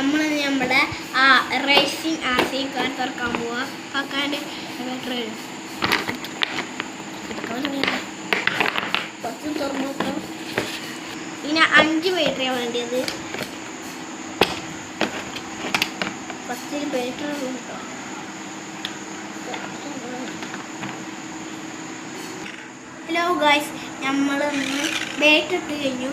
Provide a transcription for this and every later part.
നമ്മൾ നമ്മുടെ ആ റേസിംഗ് ആർസി കാർ തുറക്കാൻ പോവാ. കാക്കാൻ്റെ കുറച്ച് തുറന്നു നോക്കാം. പിന്നെ 5 ബാറ്ററിയാണ് വേണ്ടിയത്. 10 ബാറ്ററി കേട്ടോ. ഹലോ ഗായ്സ്, നമ്മളൊന്ന് ബാറ്ററി ഇട്ട് കഴിഞ്ഞു.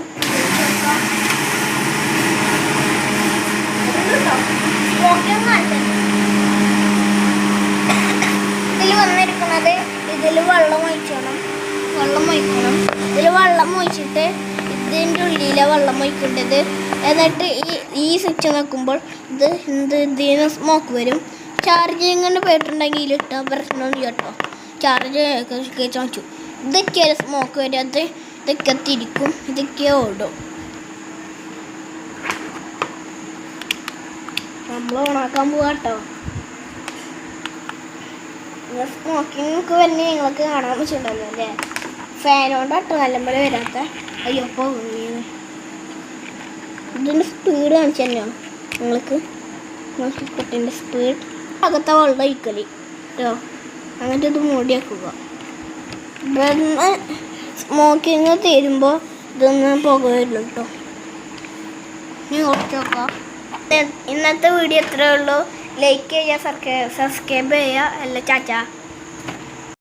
ഇതിൽ വന്നിരിക്കുന്നത് ഇതിൽ വെള്ളം ഒഴിക്കണം. ഇതിൽ വെള്ളം ഒഴിച്ചിട്ട് ഇതിൻ്റെ ഉള്ളിലെ വെള്ളം ഒഴിക്കേണ്ടത്. എന്നിട്ട് ഈ സ്വിച്ച് നോക്കുമ്പോൾ ഇതിന് സ്മോക്ക് വരും. ചാർജിങ്ങിൻ്റെ പോയിട്ടുണ്ടെങ്കിൽ ഇട്ടാൽ പ്രശ്നമൊന്നും കേട്ടോ. ചാർജ് ചോദിച്ചു ഇതൊക്കെ സ്മോക്ക് വരും. ഇതൊക്കെ തിരിക്കും, ഇതൊക്കെ ഓടും. നമ്മൾ ഓണാക്കാൻ പോവാട്ടോ. സ്മോക്കിങ് വരുന്ന നിങ്ങൾക്ക് കാണാൻ പറ്റുന്നുണ്ടല്ലോ അല്ലേ? ഫാനോണ്ടാട്ടോ നല്ലപോലെ വരാത്ത. അയ്യോ അപ്പോൾ ഇതിൻ്റെ സ്പീഡ് കാണിച്ചു തന്നെയോ നിങ്ങൾക്ക്? നോക്കിക്കൊട്ടിൻ്റെ സ്പീഡ് അകത്തെ വെള്ളം ഒഴിക്കല് കേട്ടോ. അങ്ങനത്തെ ഇത് മൂടിയാക്കുക. ഇവിടുന്ന് സ്മോക്കിങ് തീരുമ്പോൾ ഇതൊന്ന് പുക വരുള്ളൂ കേട്ടോ. ഇനി കുറച്ച് നോക്കാം. ഇന്നത്തെ വീഡിയോ എത്രയേ ഉള്ളൂ. ലൈക്ക് ചെയ്യുക, സബ്സ്ക്രൈബ് ചെയ്യുക. അല്ല ചാച്ച.